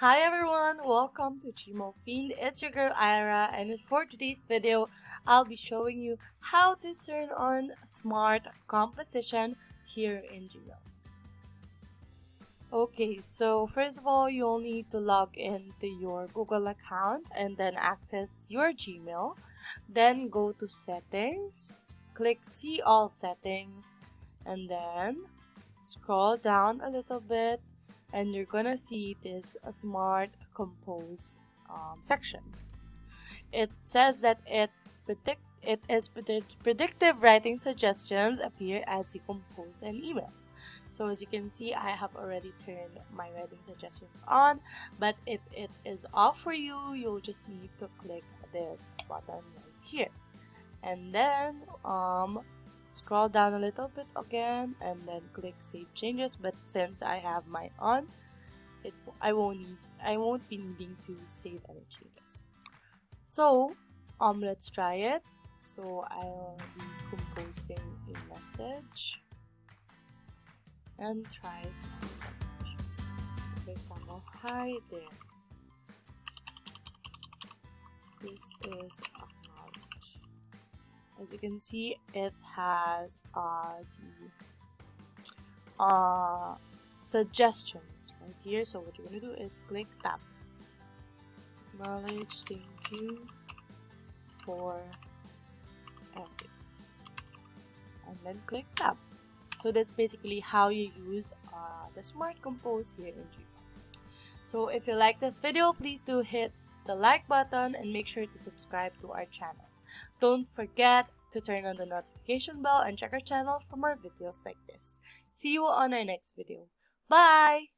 Hi everyone, welcome to gmailfiend. It's your girl Ira, and for today's video, I'll be showing you how to turn on smart composition here in Gmail. Okay, so first of all, you'll need to log into your Google account and then access your Gmail. Then go to settings, click see all settings, and then scroll down a little bit and you're gonna see this smart compose section. It says that predictive writing suggestions appear as you compose an email. So as you can see, I have already turned my writing suggestions on, but if it is off for you, you'll just need to click this button right here. And then scroll down a little bit again and then click save changes, but since I have mine on, I won't be needing to save any changes. So let's try it. So I'll be composing a message and try some composition. So for example, hi there. This is acknowledge. As you can see, it has the suggestions right here. So what you're gonna do is click tab. Acknowledge, thank you for everything, and then click tab. So that's basically how you use the Smart Compose here in Gmail. So if you like this video, please do hit the like button and make sure to subscribe to our channel. Don't forget to turn on the notification bell and check our channel for more videos like this. See you on our next video. Bye!